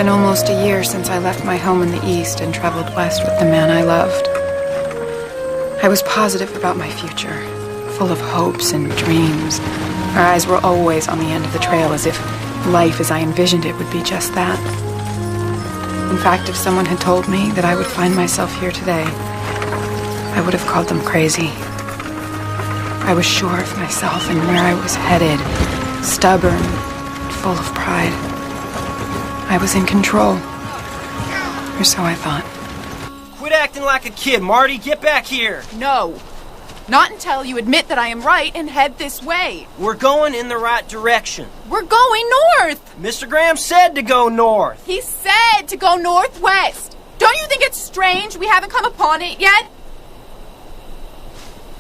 been almost a year since I left my home in the East and traveled west with the man I loved. I was positive about my future, full of hopes and dreams. Our eyes were always on the end of the trail, as if life as I envisioned it would be just that. In fact, if someone had told me that I would find myself here today, I would have called them crazy. I was sure of myself and where I was headed, stubborn, full of pride. I was in control. Or so I thought. Quit acting like a kid, Marty. Get back here. No. Not until you admit that I am right and head this way. We're going in the right direction. We're going north. Mr. Graham said to go north. He said to go northwest. Don't you think it's strange we haven't come upon it yet?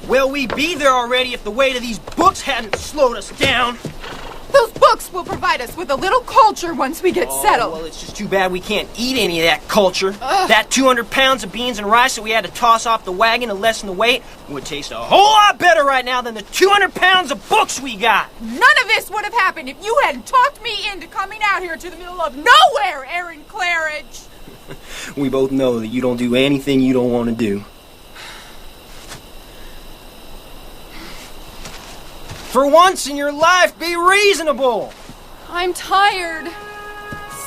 Well, we'd be there already if the weight of these books hadn't slowed us down. Those books will provide us with a little culture once we get settled. Well, it's just too bad we can't eat any of that culture. Ugh. That 200 pounds of beans and rice that we had to toss off the wagon to lessen the weight would taste a whole lot better right now than the 200 pounds of books we got. None of this would have happened if you hadn't talked me into coming out here to the middle of nowhere, Aaron Claridge. We both know that you don't do anything you don't want to do. For once in your life, be reasonable. I'm tired.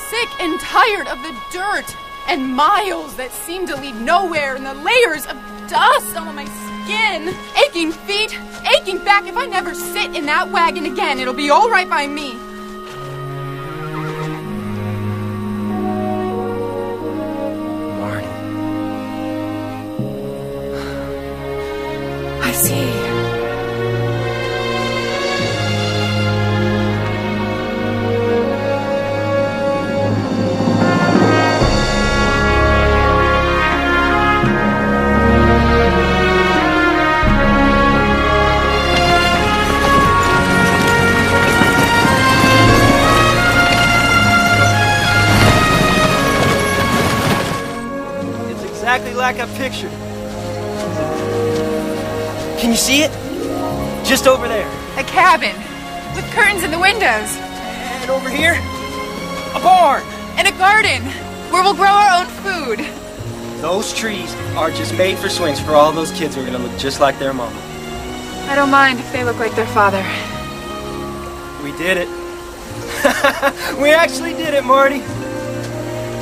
Sick and tired of the dirt and miles that seem to lead nowhere and the layers of dust on my skin. Aching feet, aching back. If I never sit in that wagon again, it'll be all right by me. Marty. I see. Exactly like I pictured. Can you see it? Just over there. A cabin with curtains in the windows. And over here, a barn. And a garden where we'll grow our own food. Those trees are just made for swings for all those kids who are going to look just like their mama. I don't mind if they look like their father. We did it. We actually did it, Marty.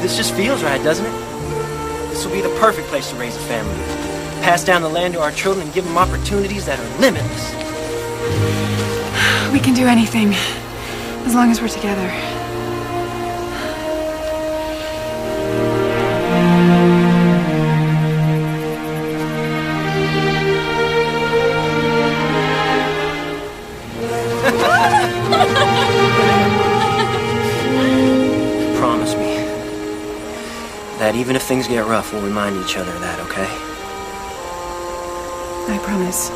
This just feels right, doesn't it? This will be the perfect place to raise a family. Pass down the land to our children and give them opportunities that are limitless. We can do anything, as long as we're together. Promise me that even if things get rough, we'll remind each other of that, okay? I promise.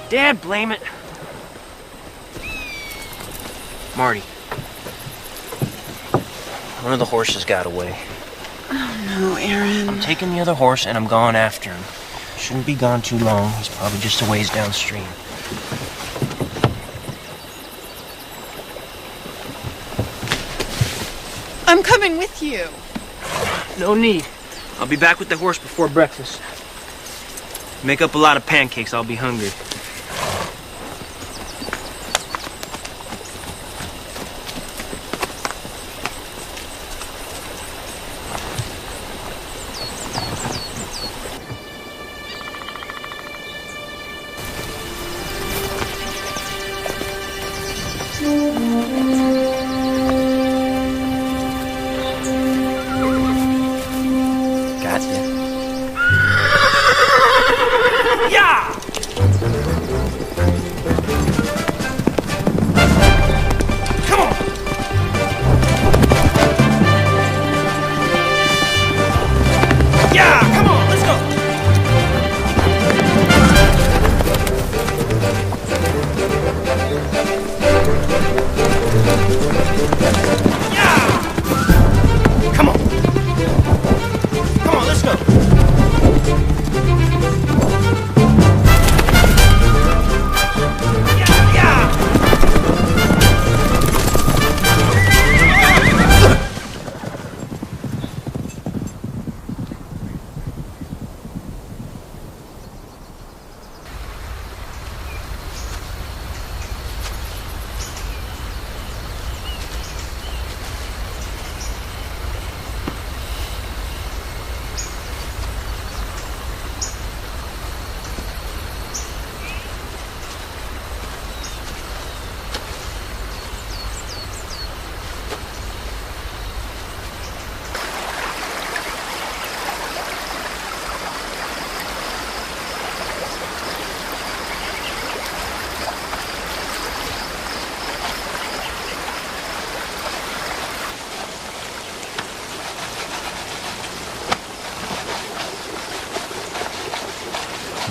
Dad, blame it. Marty. One of the horses got away. Oh no, Aaron. I'm taking the other horse and I'm going after him. Shouldn't be gone too long. He's probably just a ways downstream. I'm coming with you. No need. I'll be back with the horse before breakfast. Make up a lot of pancakes. I'll be hungry. Got you. Yeah!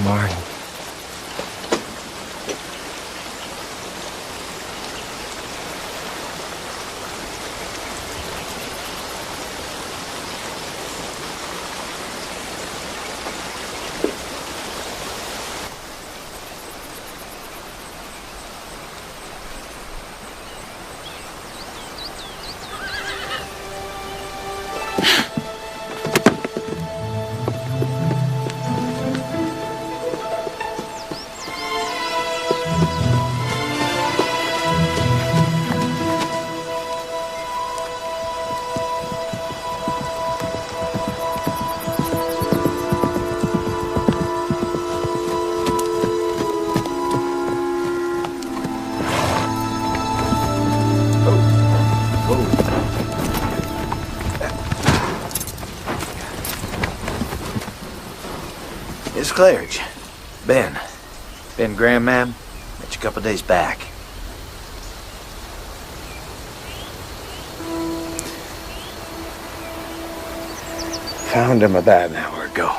Marty. Miss Claridge. Ben. Ben Graham, ma'am. Met you a couple days back. Found him about an hour ago.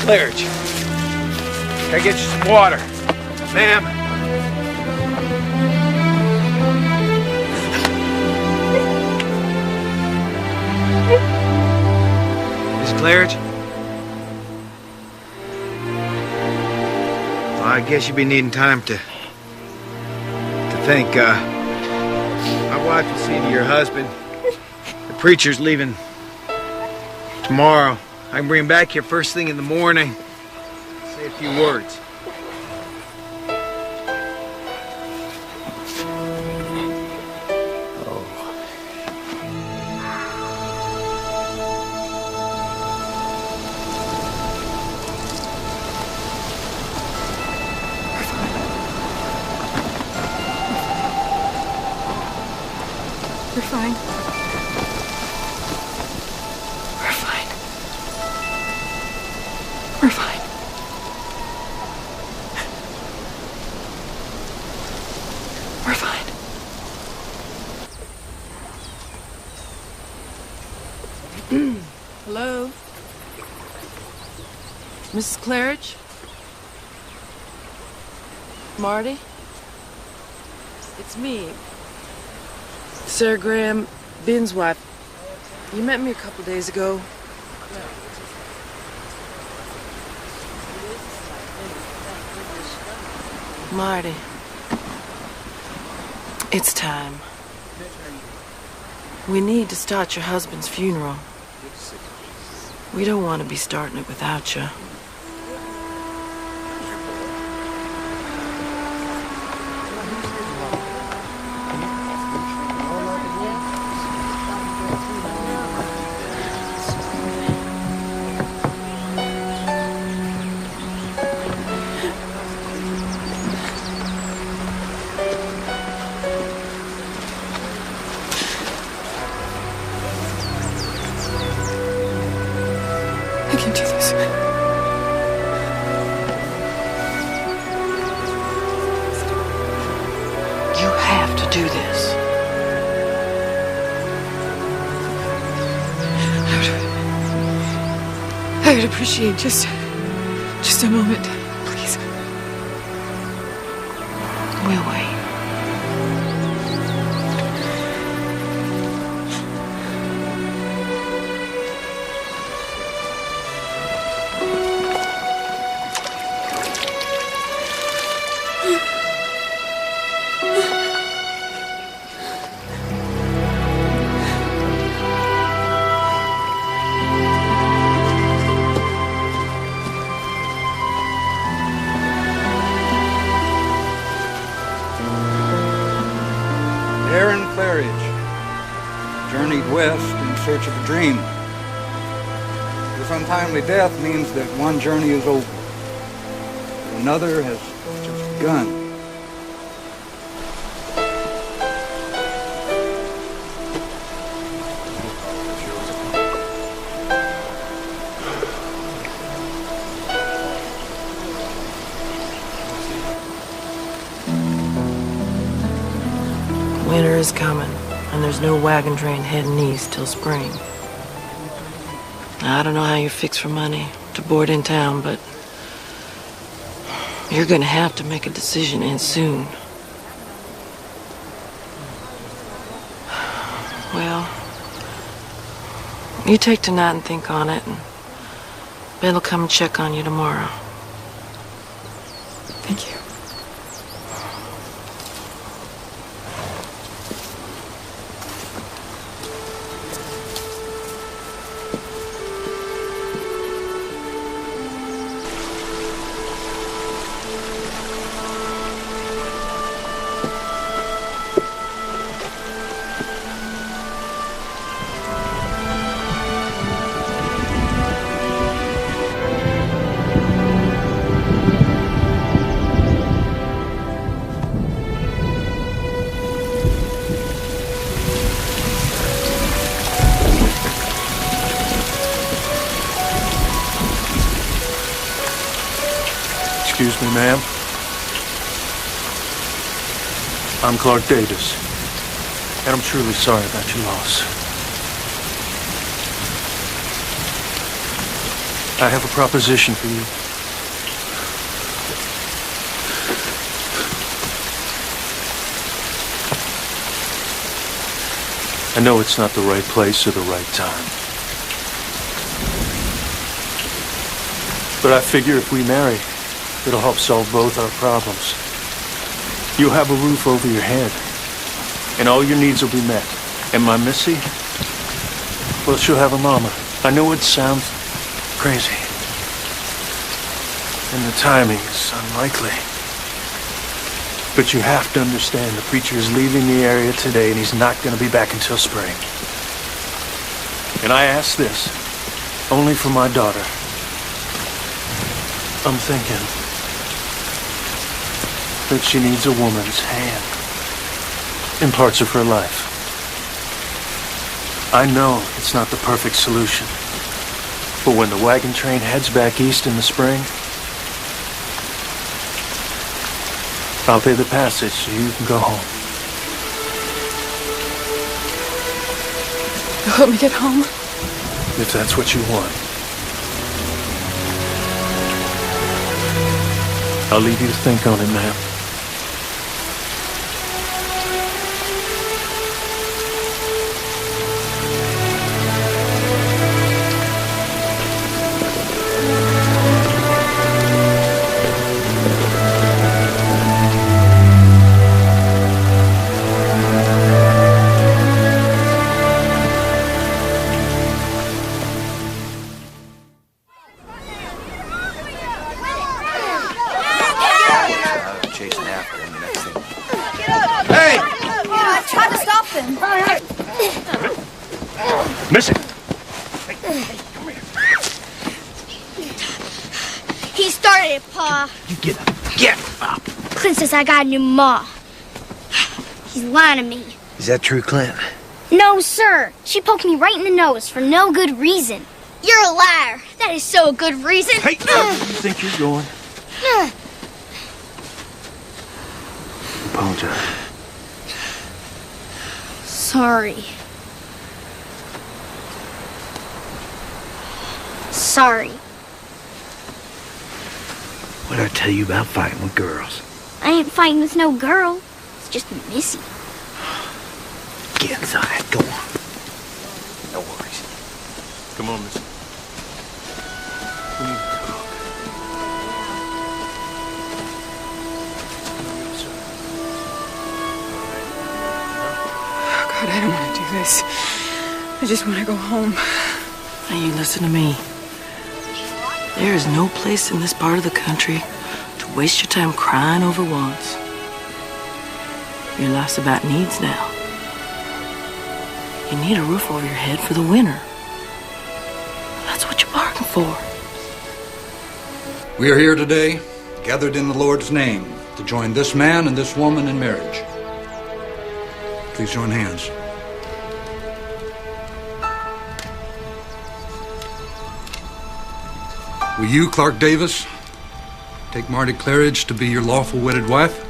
Claridge, can I get you some water? Ma'am? Miss Claridge? Well, I guess you'll be needing time to think. My wife will see to your husband. The preacher's leaving tomorrow. I can bring him back here first thing in the morning. Say a few words. We're fine. We're fine. We're fine. We're fine. Hello? Mrs. Claridge? Marty? It's me. Sarah Graham, Ben's wife. You met me a couple days ago. Marty. It's time. We need to start your husband's funeral. We don't want to be starting it without you. I can do this. You have to do this. I would appreciate just a moment, please. We'll wait. west in search of a dream. This untimely death means that one journey is over. Another has just begun. Winter is coming, and there's no wagon train heading east till spring. Now, I don't know how you're fixed for money to board in town, but you're gonna have to make a decision, and soon. Well, you take tonight and think on it, and Ben will come and check on you tomorrow. Thank you. Excuse me, ma'am. I'm Clark Davis, and I'm truly sorry about your loss. I have a proposition for you. I know it's not the right place or the right time. But I figure if we marry, it'll help solve both our problems. You'll have a roof over your head, and all your needs will be met. And my Missy, well, she'll have a mama. I know it sounds crazy, and the timing is unlikely. But you have to understand, the preacher is leaving the area today, and he's not going to be back until spring. And I ask this only for my daughter. I'm thinking that she needs a woman's hand in parts of her life. I know it's not the perfect solution, but when the wagon train heads back east in the spring, I'll pay the passage so you can go home. You'll help me get home? If that's what you want. I'll leave you to think on it, ma'am. Missy! He started it, Pa. You get up. Get up. Clint says I got a new ma. He's lying to me. Is that true, Clint? No, sir. She poked me right in the nose for no good reason. You're a liar. That is so a good reason. Hey, where do you think you're going? Apologize. Sorry. Sorry. What'd I tell you about fighting with girls? I ain't fighting with no girl. It's just Missy. Get inside. Go on. No worries. Come on, Missy. We need to talk. Oh, God, I don't want to do this. I just want to go home. Now you listen to me. There is no place in this part of the country to waste your time crying over wants. Your life's about needs now. You need a roof over your head for the winter. That's what you bargained for. We are here today, gathered in the Lord's name, to join this man and this woman in marriage. Please join hands. Will you, Clark Davis, take Marty Claridge to be your lawful wedded wife?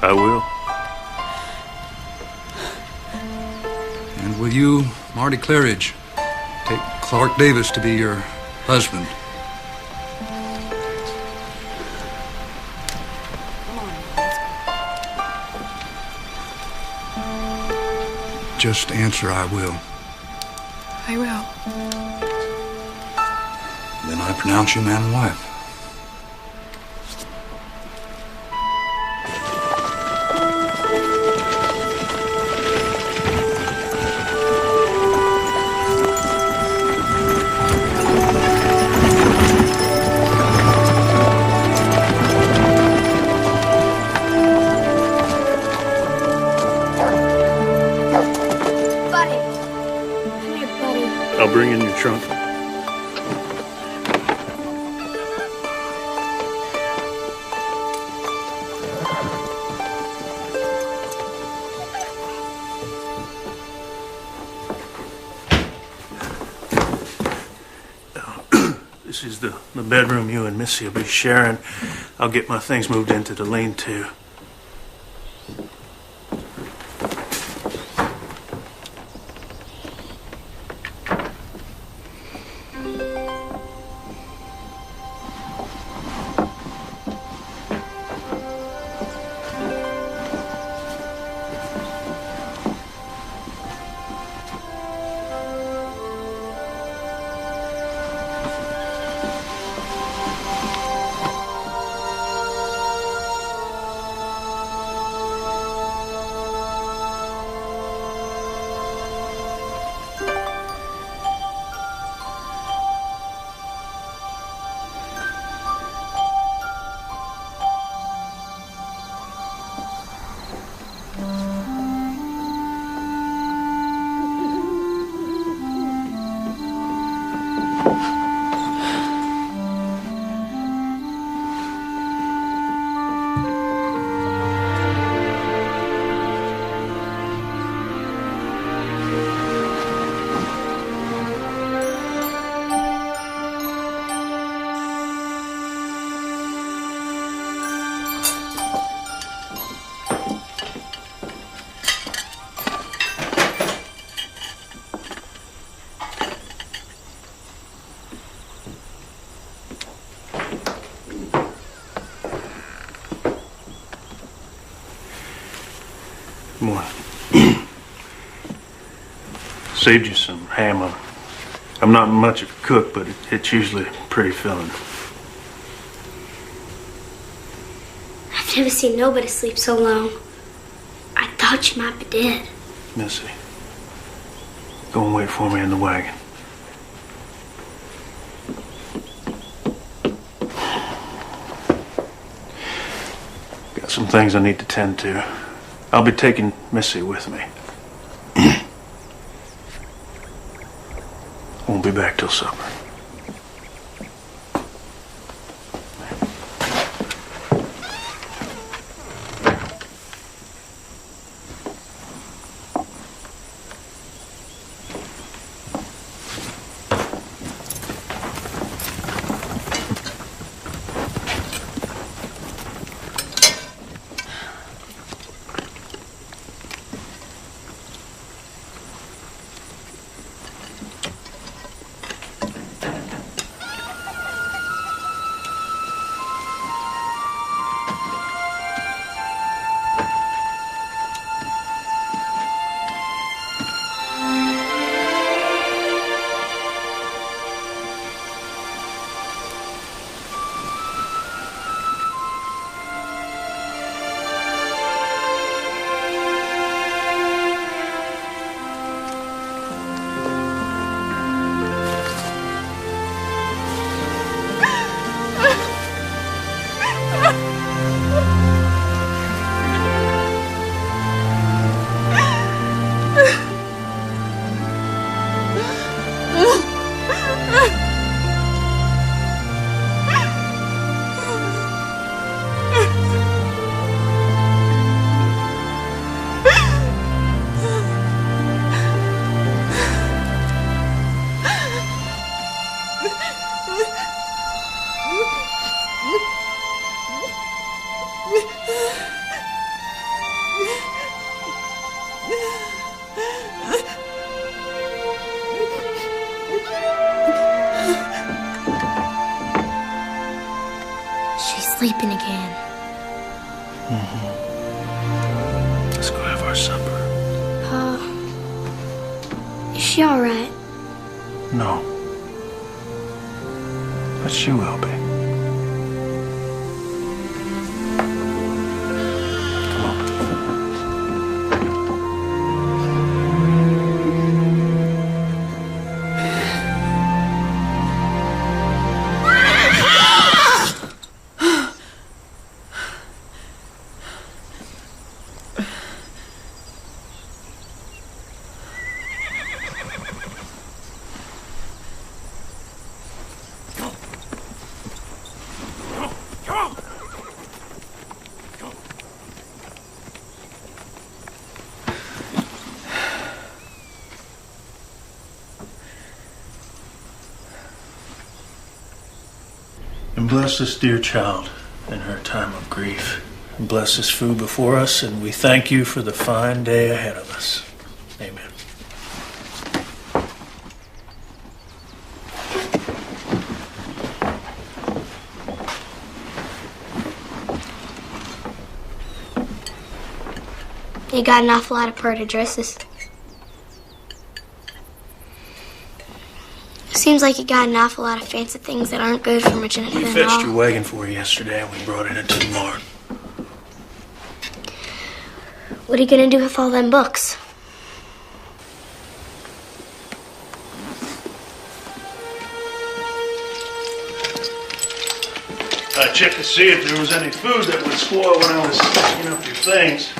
I will. And will you, Marty Claridge, take Clark Davis to be your husband? Just answer, I will. I will. Then I pronounce you man and wife. Buddy. Come here, buddy. I'll bring in your trunk. This is the bedroom you and Missy will be sharing. I'll get my things moved into the lean-to. Morning. Saved you some ham. I'm not much of a cook, but it's usually pretty filling. I've never seen nobody sleep so long. I thought you might be dead. Missy, go and wait for me in the wagon. Got some things I need to tend to. I'll be taking Missy with me. Won't be back till supper. sleeping again. Let's go have our supper. Pa, is she all right? No. But she will be. Come on. And bless this dear child in her time of grief. And bless this food before us, and we thank you for the fine day ahead of us. Amen. You got an awful lot of pretty dresses. Seems like you got an awful lot of fancy things that aren't good for much anything We at fetched all. your wagon for you yesterday, and we brought it into the barn. What are you gonna do with all them books? I checked to see if there was any food that would spoil when I was picking up your things.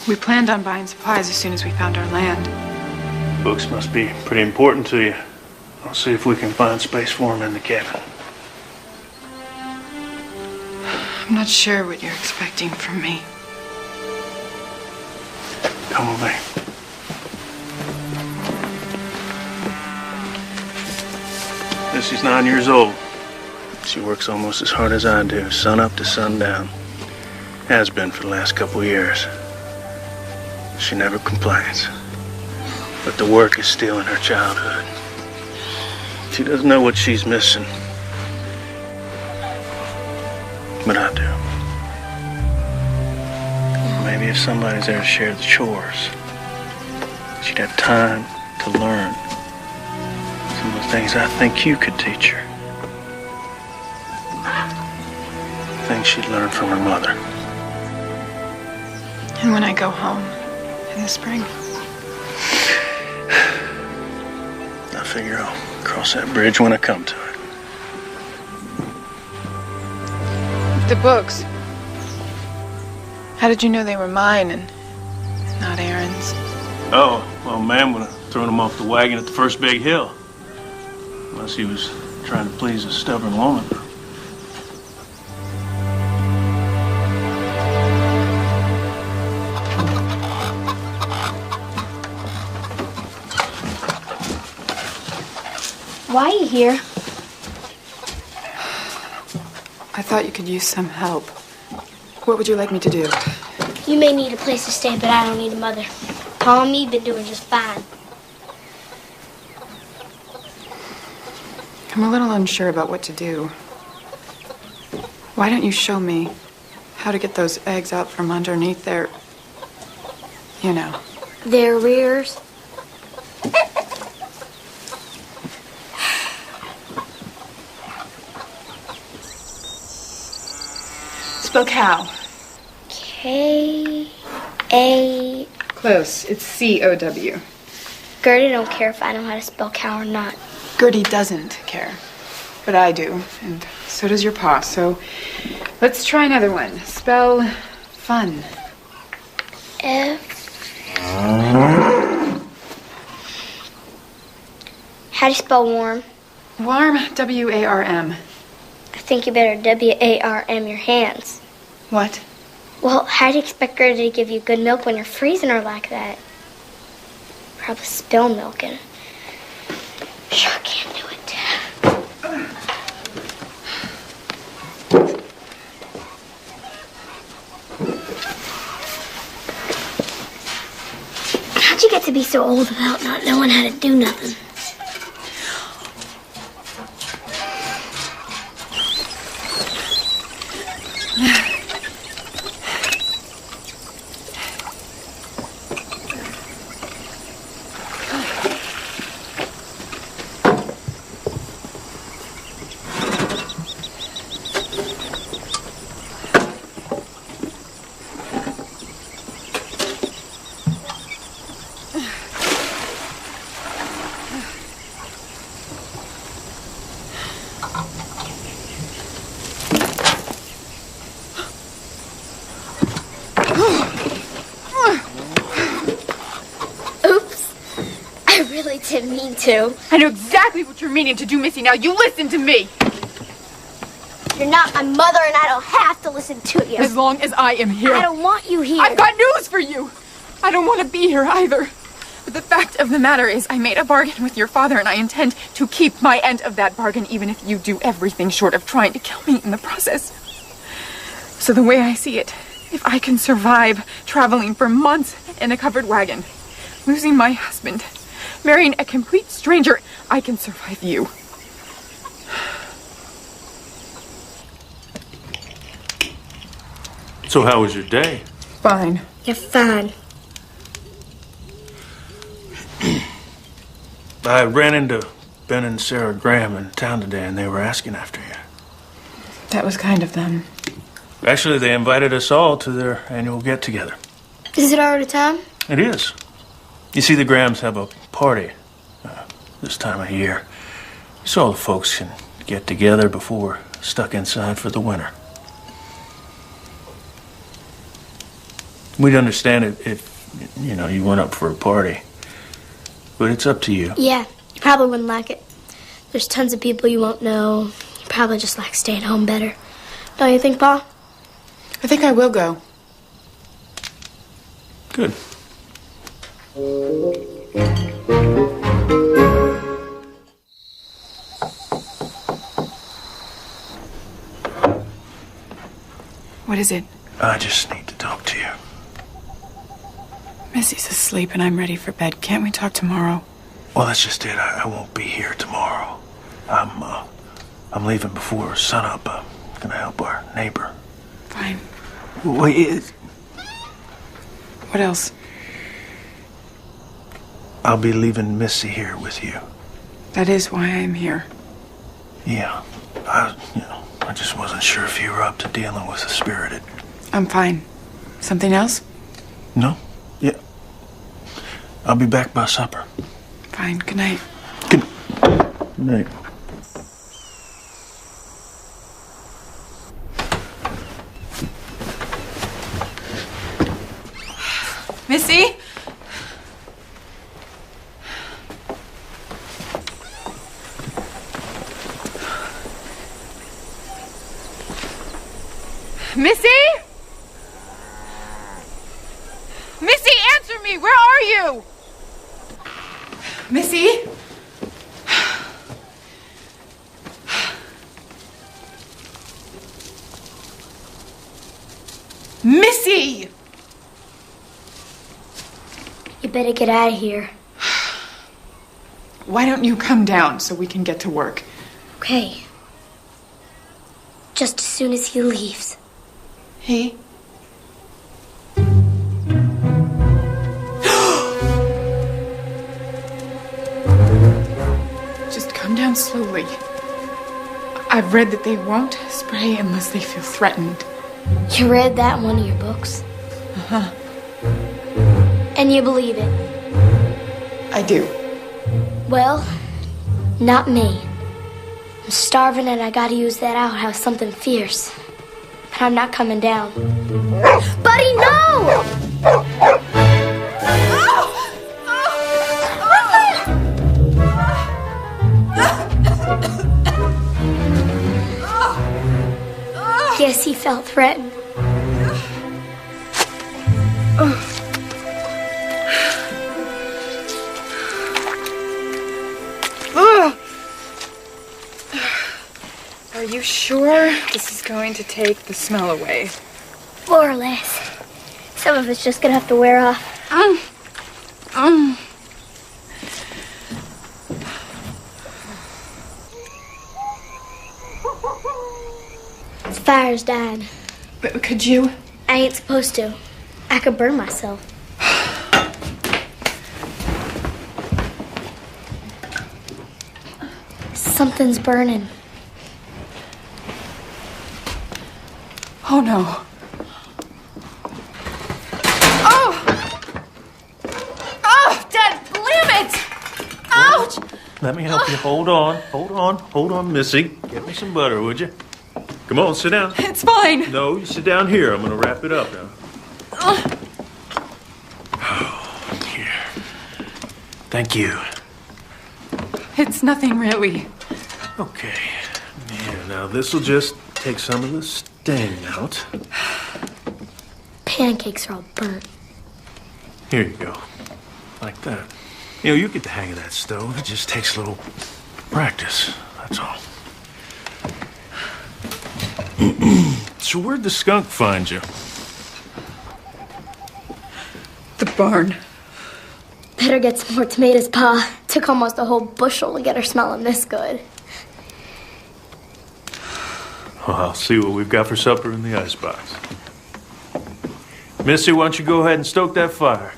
We planned on buying supplies as soon as we found our land. Books must be pretty important to you. I'll see if we can find space for them in the cabin. I'm not sure what you're expecting from me. Come with me. Missy's 9 years old. She works almost as hard as I do, sun up to sundown. Has been for the last couple of years. She never complains. But the work is still in her childhood. She doesn't know what she's missing. But I do. Maybe if somebody's there to share the chores, she'd have time to learn some of the things I think you could teach her. Things she'd learn from her mother. And when I go home in the spring, I figure I'll cross that bridge when I come to it. the books. How did you know they were mine and not Aaron's? Oh, well, man would have thrown him off the wagon at the first big hill. Unless he was trying to please a stubborn woman. Why are you here? I thought you could use some help. What would you like me to do? You may need a place to stay, but I don't need a mother. Pa and me have been doing just fine. I'm a little unsure about what to do. Why don't you show me how to get those eggs out from underneath their... you know. Their rears. Spell cow. K-A... Close. It's C-O-W. Gertie don't care if I know how to spell cow or not. Gertie doesn't care. But I do. And so does your pa. So let's try another one. Spell fun. F... How do you spell warm? Warm. W-A-R-M. I think you better W-A-R-M your hands. What? Well, how do you expect Gertie to give you good milk when you're freezing her like that? Probably spill milk and... Sure can't do it. How'd you get to be so old without not knowing how to do nothing? didn't mean to. I know exactly what you're meaning to do, Missy. Now you listen to me. You're not my mother, and I don't have to listen to you. As long as I am here. I don't want you here. I've got news for you. I don't want to be here either. But the fact of the matter is I made a bargain with your father, and I intend to keep my end of that bargain, even if you do everything short of trying to kill me in the process. So the way I see it, if I can survive traveling for months in a covered wagon, losing my husband, marrying a complete stranger, I can survive you. So how was your day? Fine. You're fine. I ran into Ben and Sarah Graham in town today, and they were asking after you. That was kind of them. Actually, they invited us all to their annual get-together. Is it already time? It is. You see, the Grahams have a party this time of year, so all the folks can get together before we're stuck inside for the winter. We'd understand it if, you went up for a party. But it's up to you. Yeah, you probably wouldn't like it. There's tons of people you won't know. You probably just like staying home better. Don't you think, Pa? I think I will go. Good. What is it? I just need to talk to you. Missy's asleep and I'm ready for bed. Can't we talk tomorrow? Well, that's just it. I won't be here tomorrow. I'm leaving before sunup. I'm gonna help our neighbor. Fine. Wait, What else? I'll be leaving Missy here with you. That is why I'm here. Yeah. I just wasn't sure if you were up to dealing with a spirited. I'm fine. Something else? No? Yeah. I'll be back by supper. Fine. Good night. Good night. Missy? Missy? Missy, answer me! Where are you? Missy? Missy! You better get out of here. Why don't you come down so we can get to work? Okay. Just as soon as he leaves. He? Just come down slowly. I've read that they won't spray unless they feel threatened. You read that in one of your books? Uh-huh. And you believe it? I do. Well, not me. I'm starving and I gotta use that outhouse something fierce. And I'm not coming down. Buddy, no! Yes, he felt threatened. Are you sure this is going to take the smell away? More or less. Some of it's just gonna have to wear off. The fire's dying. But could you? I ain't supposed to. I could burn myself. Something's burning. Oh no. Oh, Dad, blam it! Ouch! Let me help you. Hold on, Missy. Get me some butter, would you? Come on, sit down. It's fine. No, you sit down here. I'm gonna wrap it up now. Oh, here. Thank you. It's nothing really. Okay. Yeah, now this'll just take some of the sting out. Pancakes are all burnt. Here you go. Like that. You know, you get the hang of that stove. It just takes a little practice. That's all. So where'd the skunk find you? The barn. Better get some more tomatoes, Pa. Took almost a whole bushel to get her smelling this good. Well, I'll see what we've got for supper in the icebox. Missy, why don't you go ahead and stoke that fire?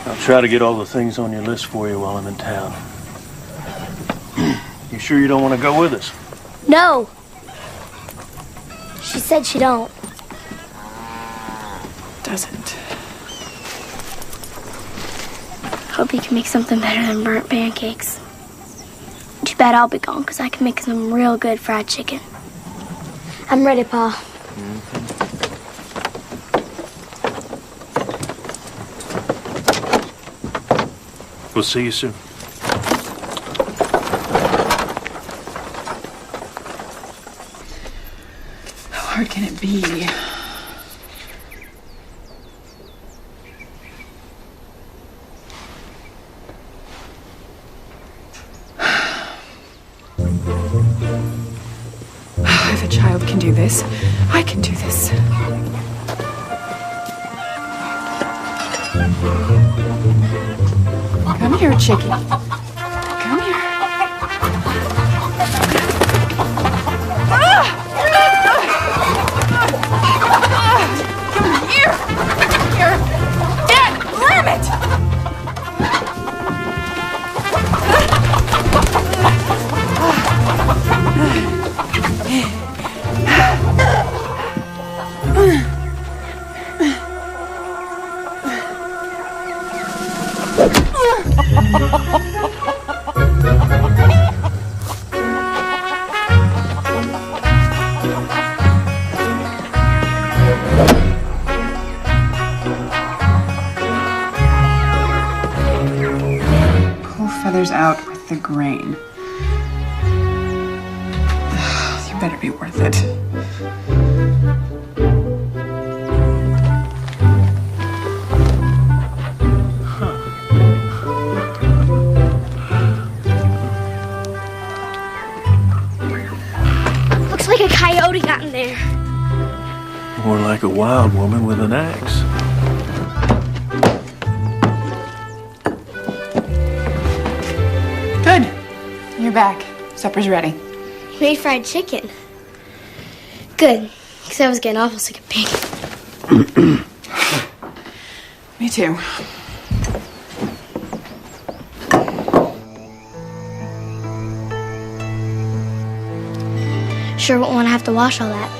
I'll try to get all the things on your list for you while I'm in town. You sure you don't want to go with us? No. She said she don't. Doesn't. Hope you can make something better than burnt pancakes. Too bad I'll be gone, because I can make some real good fried chicken. I'm ready, Pa. We'll see you soon. How hard can it be? If a child can do this, I can do this. Come here, Chicky. Come here. Come here. Here. Dad, damn it! Pull feathers out with the grain. You better be worth it. Looks like a coyote got in there. More like a wild woman with an axe. Good. You're back. Supper's ready. You made fried chicken. Good, because I was getting awful sick of bacon. Me too. Sure won't want to have to wash all that.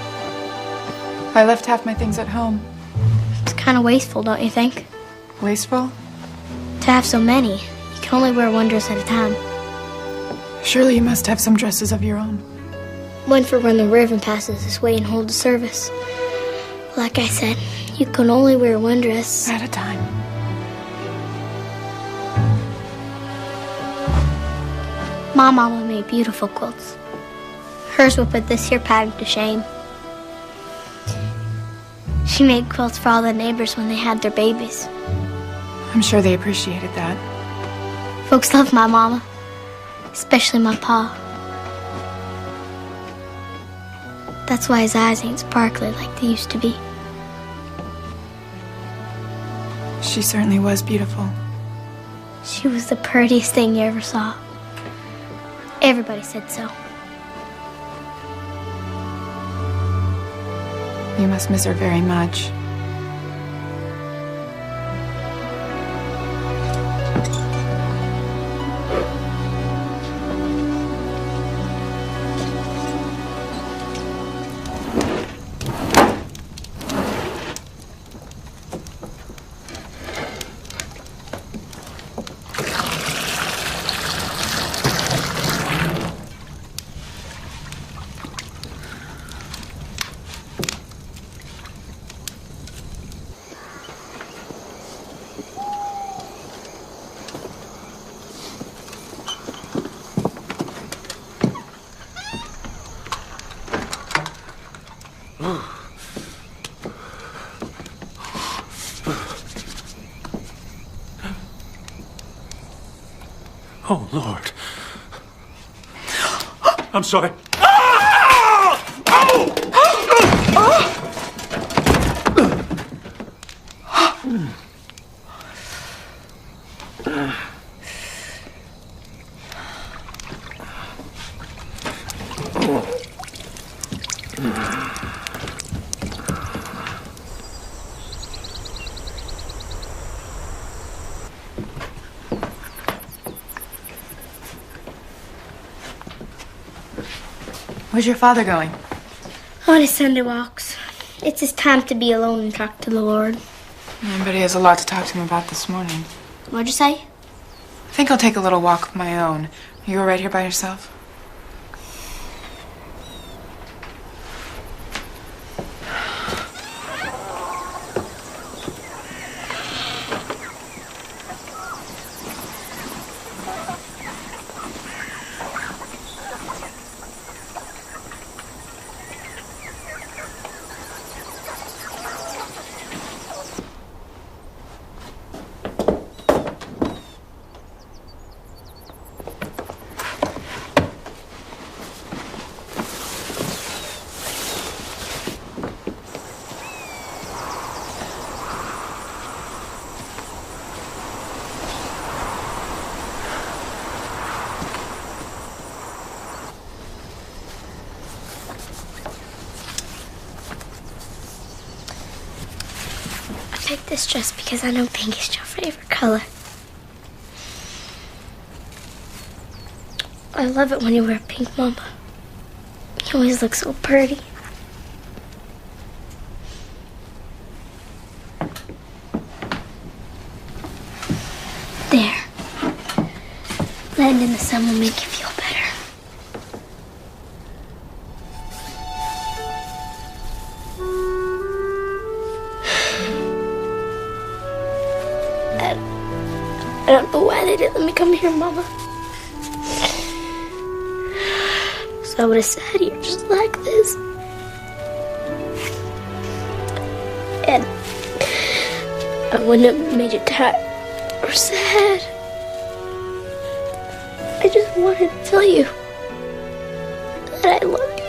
I left half my things at home. It's kind of wasteful, don't you think? Wasteful? To have so many, you can only wear one dress at a time. Surely you must have some dresses of your own. One for when the Reverend passes this way and holds a service. Like I said, you can only wear one dress At a time. My mama made beautiful quilts. Hers will put this here pattern to shame. She made quilts for all the neighbors when they had their babies. I'm sure they appreciated that. Folks love my mama, especially my pa. That's why his eyes ain't sparkly like they used to be. She certainly was beautiful. She was the prettiest thing you ever saw. Everybody said so. You must miss her very much. Oh, Lord. I'm sorry. Where's your father going? On his Sunday walks. It's his time to be alone and talk to the Lord. Yeah, but he has a lot to talk to him about this morning. What'd you say? I think I'll take a little walk of my own. Are you all right here by yourself? I picked this dress because I know pink is your favorite color. I love it when you wear pink, Mama. You always look so pretty. There. Laying in the sun will make you feel better. I don't know why they didn't let me come here, Mama. So I would have sat here just like this. And I wouldn't have made you tired or sad. I just wanted to tell you that I love you.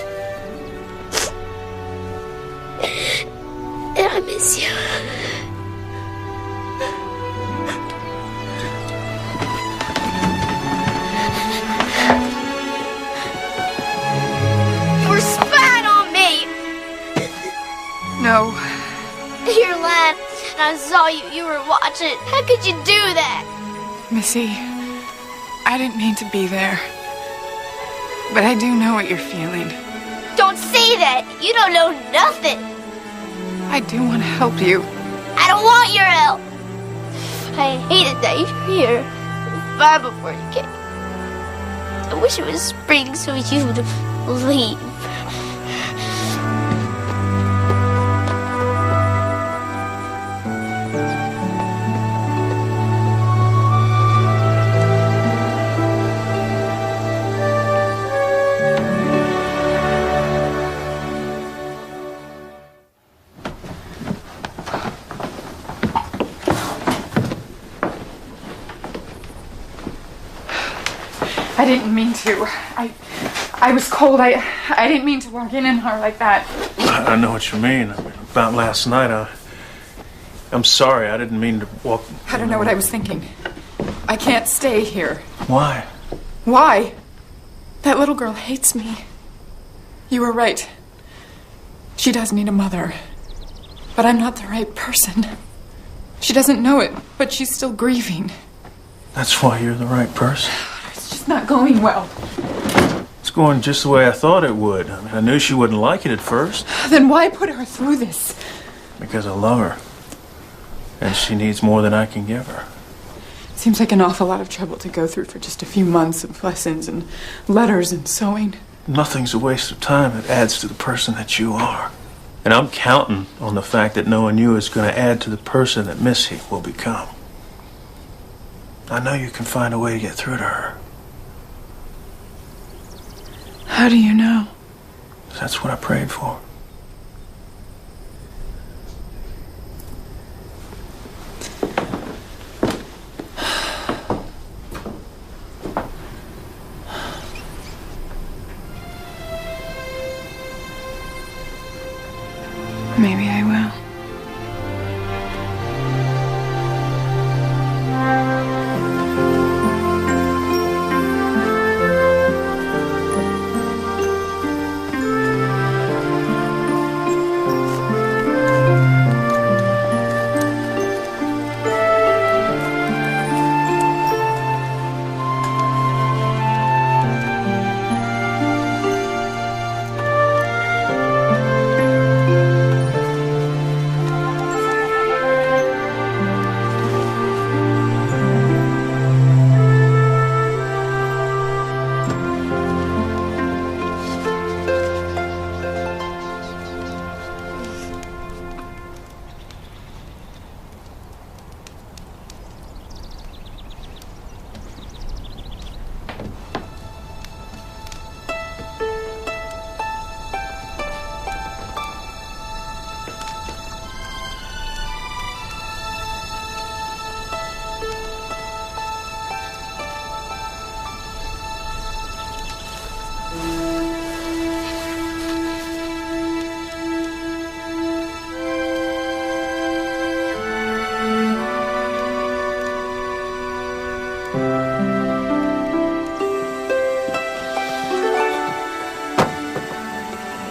And I miss you. No. You're lying, and I saw you were watching. How could you do that? Missy, I didn't mean to be there. But I do know what you're feeling. Don't say that. You don't know nothing. I do want to help you. I don't want your help. I hated that you're here. It was fine before you came. I wish it was spring so you'd leave. I didn't mean to. I was cold. I didn't mean to walk in her like that. I know what you mean. About last night, I'm sorry. I didn't mean to walk... I don't know what I was thinking. I can't stay here. Why? Why? That little girl hates me. You were right. She does need a mother. But I'm not the right person. She doesn't know it, but she's still grieving. That's why you're the right person. It's just not going well. It's going just the way I thought it would. I mean, I knew she wouldn't like it at first. Then why put her through this? Because I love her. And she needs more than I can give her. Seems like an awful lot of trouble to go through for just a few months of lessons and letters and sewing. Nothing's a waste of time. It adds to the person that you are. And I'm counting on the fact that knowing you is going to add to the person that Missy will become. I know you can find a way to get through to her. How do you know? That's what I prayed for. Maybe I will.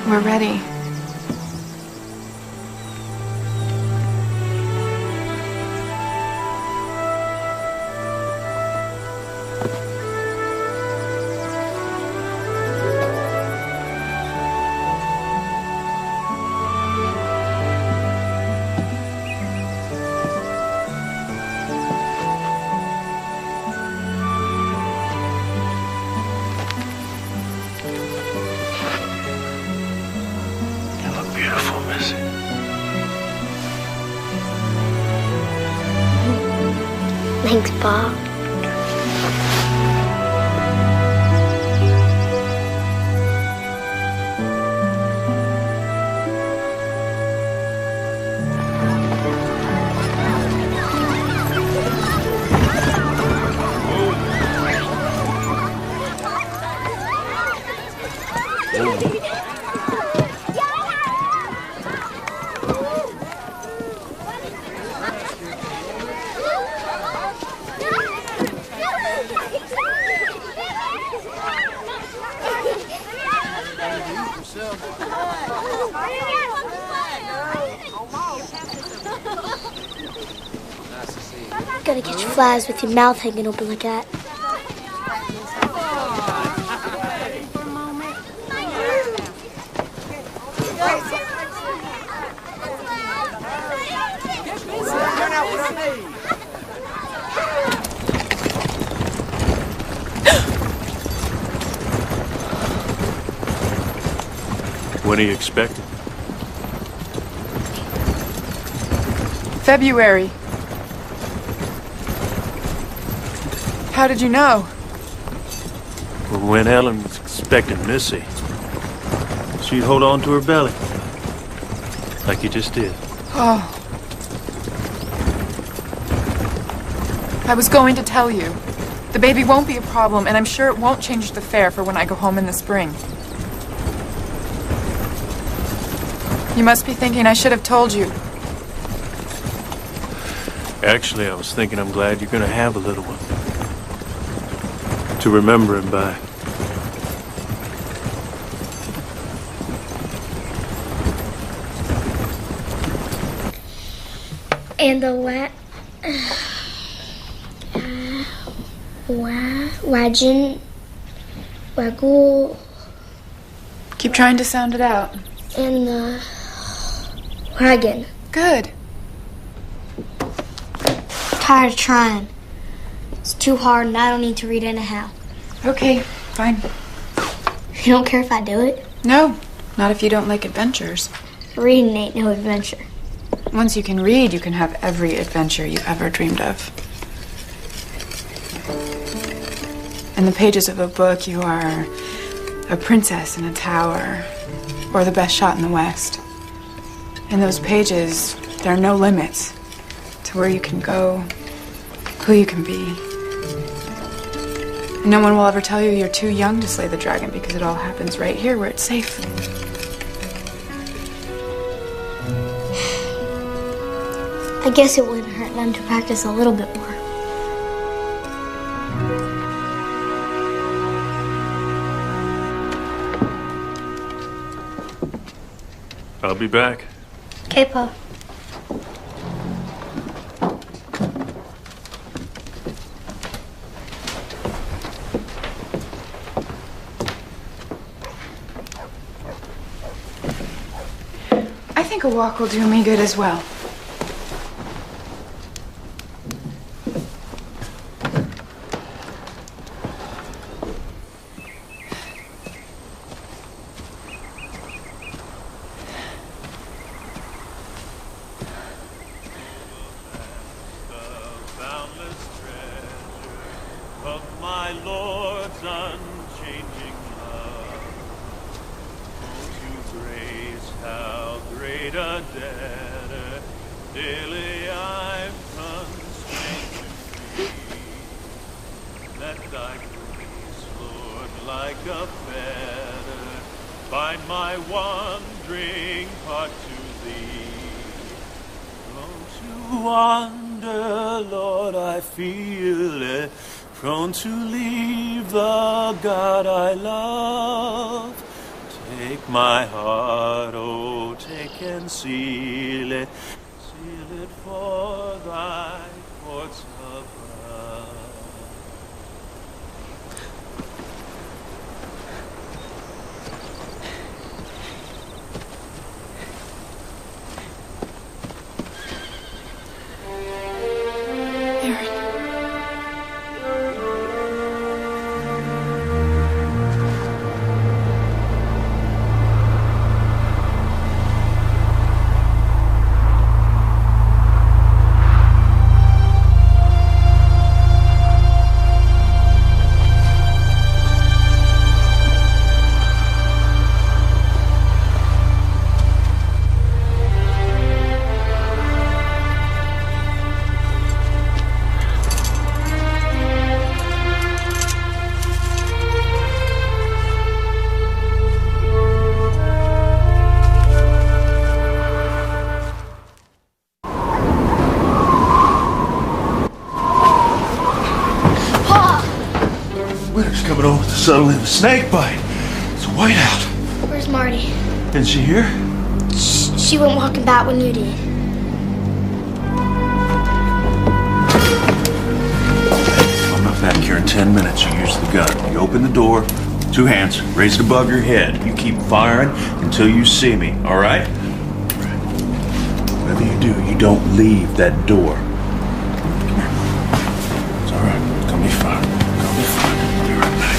We're ready. Beautiful, Missy. Thanks, Bob. Gotta catch flies with your mouth hanging open like that. When are you expecting? February. How did you know? When Ellen was expecting Missy, she'd hold on to her belly. Like you just did. Oh. I was going to tell you. The baby won't be a problem, and I'm sure it won't change the fare for when I go home in the spring. You must be thinking I should have told you. Actually, I was thinking I'm glad you're gonna have a little one. To remember him by. And the waggle. Keep trying to sound it out. And the wagon. Good. Tired of trying. It's too hard and I don't need to read anyhow. Okay, fine. You don't care if I do it? No, not if you don't like adventures. Reading ain't no adventure. Once you can read, you can have every adventure you ever dreamed of. In the pages of a book, you are a princess in a tower, or the best shot in the West. In those pages, there are no limits to where you can go, who you can be. And no one will ever tell you you're too young to slay the dragon because it all happens right here where it's safe. I guess it wouldn't hurt none to practice a little bit more. I'll be back. Okay, Pa. I think a walk will do me good as well. Prone to leave the God I love. Take my heart, oh, take and seal it for thy courts above. Winter's coming over with the subtle in a snake bite. It's a whiteout. Where's Marty? Isn't she here? She went walking back when you did. I'm not back here in 10 minutes. You use the gun. You open the door, 2 hands, raise it above your head. You keep firing until you see me, all right? Whatever you do, you don't leave that door. Come here. It's all right. It's gonna be fine. It's gonna be fine. I'll be right back.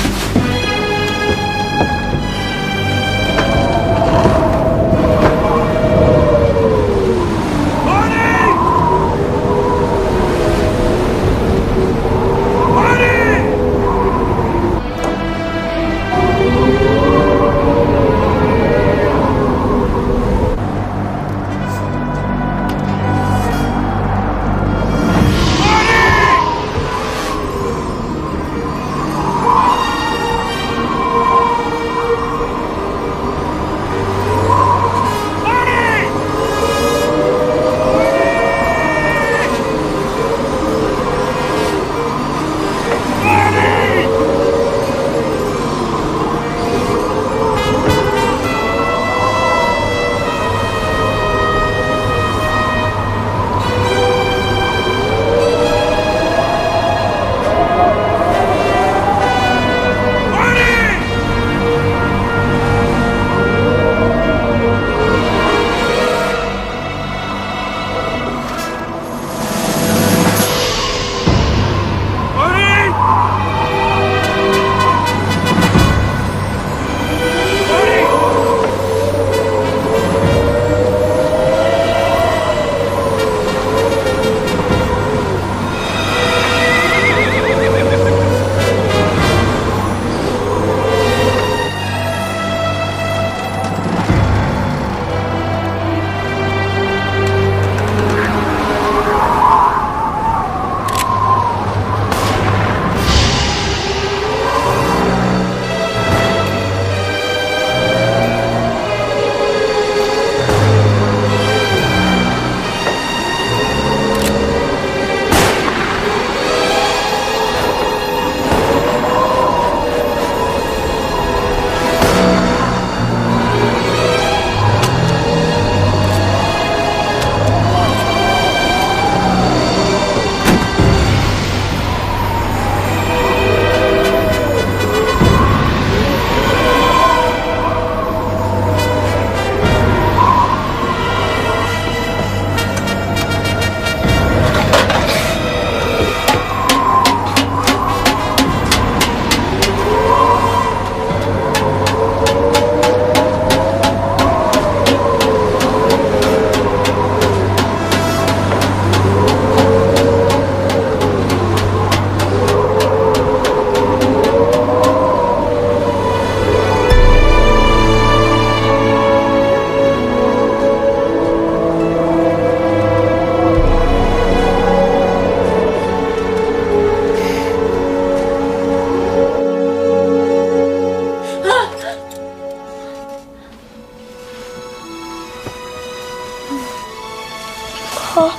Pa?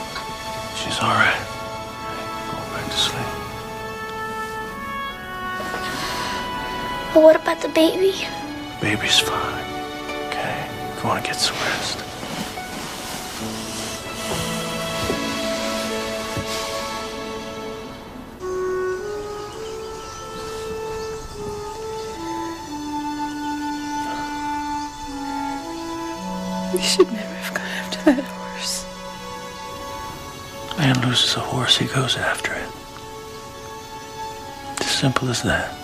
She's all right. Go back to sleep. But what about the baby? Baby's fine. Okay? Go on and get some rest. We should never have gone after that horse. Man loses a horse, he goes after it. It's as simple as that.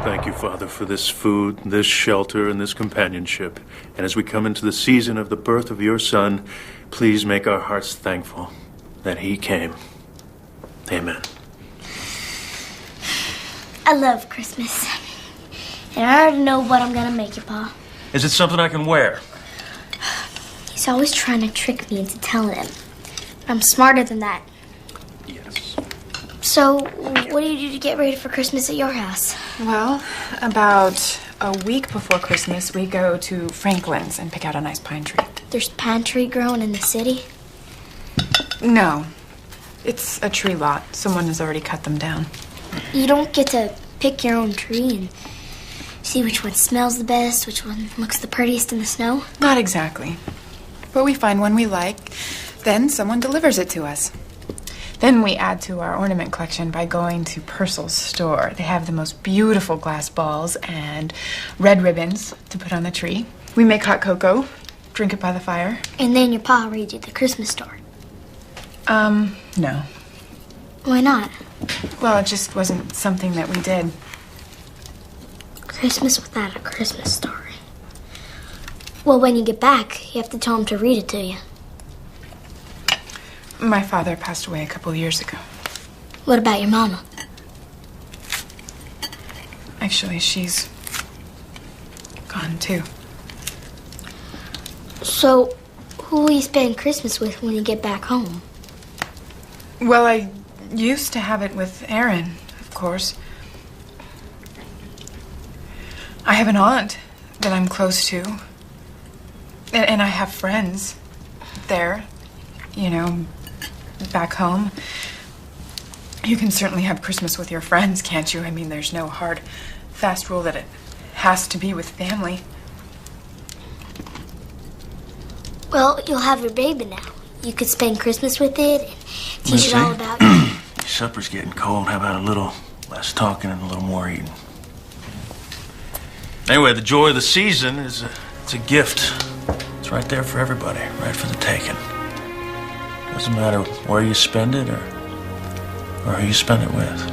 Thank you, Father, for this food, this shelter, and this companionship. And as we come into the season of the birth of your Son, please make our hearts thankful that he came. Amen. I love Christmas. And I already know what I'm gonna make you, Pa. Is it something I can wear? He's always trying to trick me into telling him. But I'm smarter than that. Yes. So, what do you do to get ready for Christmas at your house? Well, about a week before Christmas, we go to Franklin's and pick out a nice pine tree. There's pine tree growing in the city? No. It's a tree lot. Someone has already cut them down. You don't get to pick your own tree and see which one smells the best, which one looks the prettiest in the snow? Not exactly. But we find one we like, then someone delivers it to us. Then we add to our ornament collection by going to Purcell's store. They have the most beautiful glass balls and red ribbons to put on the tree. We make hot cocoa, drink it by the fire. And then your pa reads you the Christmas story. No. Why not? Well, it just wasn't something that we did. Christmas without a Christmas story. Well, when you get back, you have to tell him to read it to you. My father passed away a couple of years ago. What about your mama? Actually, she's gone too. So, who will you spend Christmas with when you get back home? Well, I used to have it with Aaron, of course. I have an aunt that I'm close to. And I have friends there, you know, back home. You can certainly have Christmas with your friends, can't you? I mean, there's no hard, fast rule that it has to be with family. Well, you'll have your baby now. You could spend Christmas with it and teach it all about Supper's getting cold. How about a little less talking and a little more eating? Anyway, the joy of the season is it's a gift. It's right there for everybody, right for the taking. Doesn't matter where you spend it or who you spend it with.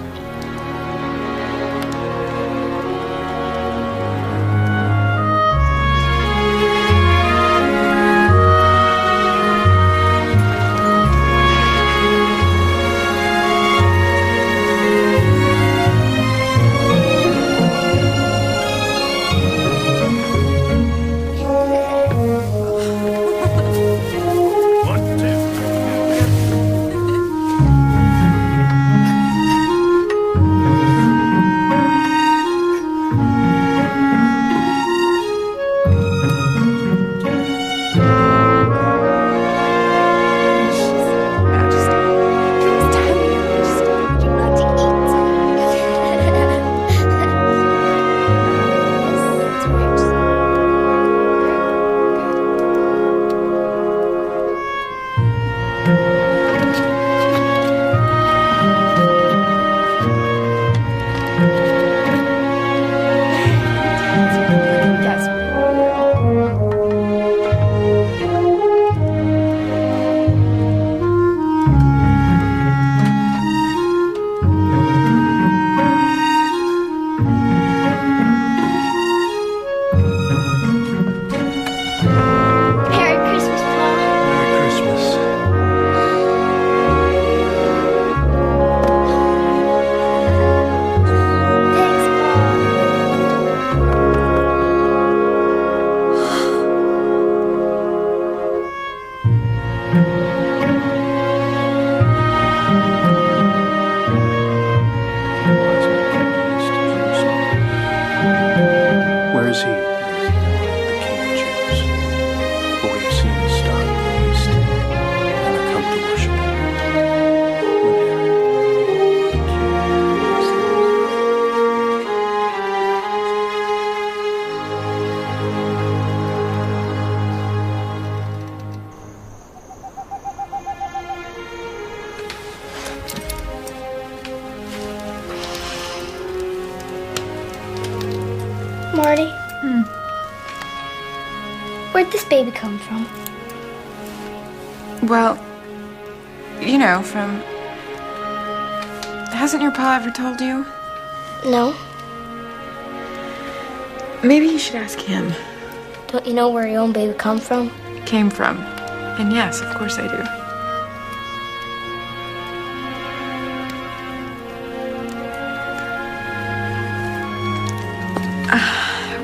Marty? Where'd this baby come from? Well, you know, from... Hasn't your pa ever told you? No. Maybe you should ask him. Don't you know where your own baby come from? Came from. And yes, of course I do.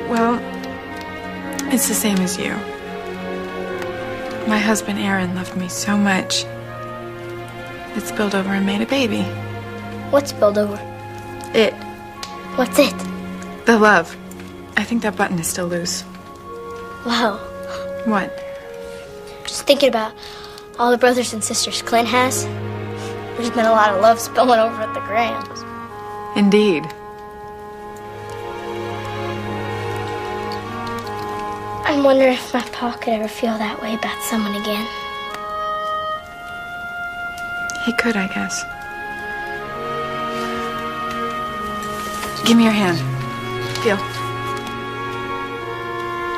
Well, it's the same as you. My husband Aaron loved me so much it spilled over and made a baby. What spilled over? It. What's it? The love. I think that button is still loose. Wow. What? Just thinking about all the brothers and sisters Clint has. There's been a lot of love spilling over at the Grahams. Indeed. I'm wondering if my pa could ever feel that way about someone again. He could, I guess. Give me your hand. Feel.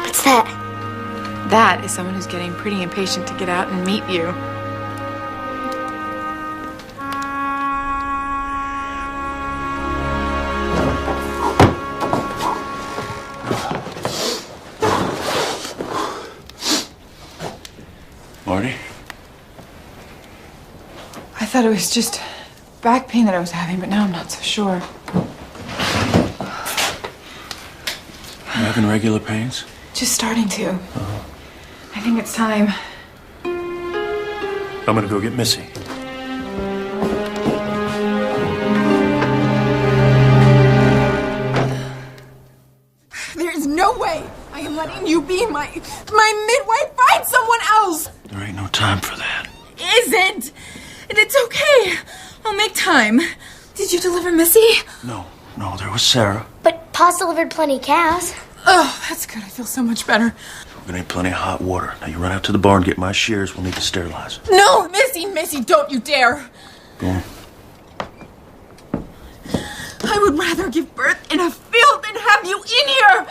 What's that? That is someone who's getting pretty impatient to get out and meet you. Marty? I thought it was just back pain that I was having, but now I'm not so sure. You having regular pains? Just starting to. I think it's time. I'm gonna go get Missy. There is no way I am letting you be my midwife. Find someone else. There ain't no time for that. Isn't. And it's okay. I'll make time. Did you deliver Missy? No, there was Sarah. But pa's delivered plenty of cows. Oh, that's good. I feel so much better. We're gonna need plenty of hot water. Now you run out to the barn, get my shears. We'll need to sterilize. No, Missy, don't you dare. Go on. I would rather give birth in a field than have you in here.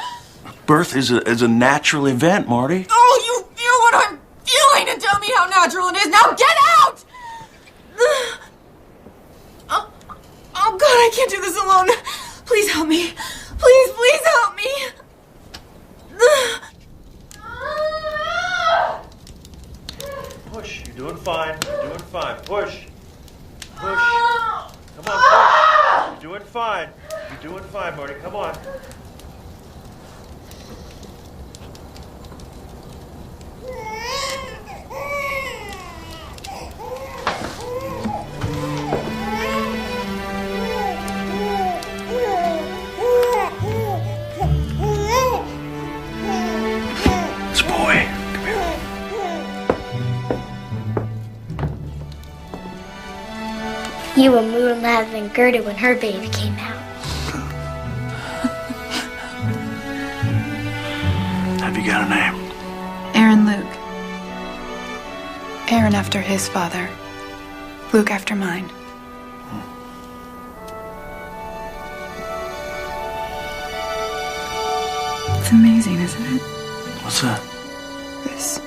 Birth is a natural event, Marty. Oh, you feel what I'm feeling and tell me how natural it is. Now get out! Oh, God, I can't do this alone. Please help me. Please help me. Push. You're doing fine. You're doing fine. Push. Come on, push. You're doing fine. You're doing fine, Marty. Come on. This boy. Come here. You were more mad than Gerda when her baby came out. Have you got a name? Aaron Luke. Aaron after his father. Luke after mine. It's amazing, isn't it? What's that? This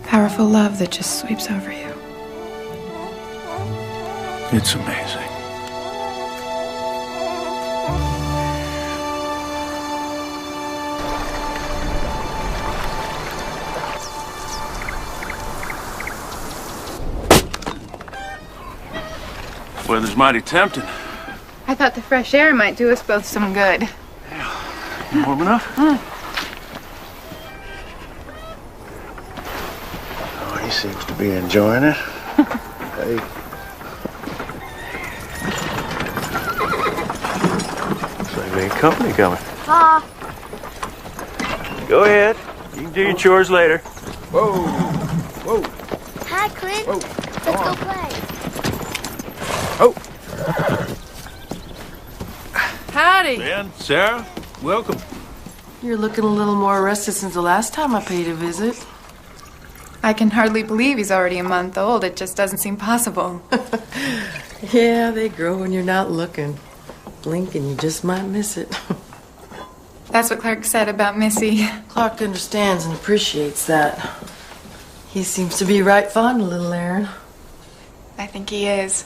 powerful love that just sweeps over you. It's amazing. Weather's mighty tempting. I thought the fresh air might do us both some good. You warm enough? Oh, he seems to be enjoying it. Hey. Looks like we ain't company coming. Pa. Go ahead. You can do your chores later. Whoa. Whoa. Hi, Clint. Whoa. Let's go play. Oh. Howdy. Ben, Sarah, welcome. You're looking a little more rested since the last time I paid a visit. I can hardly believe he's already a month old. It just doesn't seem possible. Yeah, they grow when you're not looking. Blink and you just might miss it. That's what Clark said about Missy. Clark understands and appreciates that. He seems to be right fond of little Aaron. I think he is.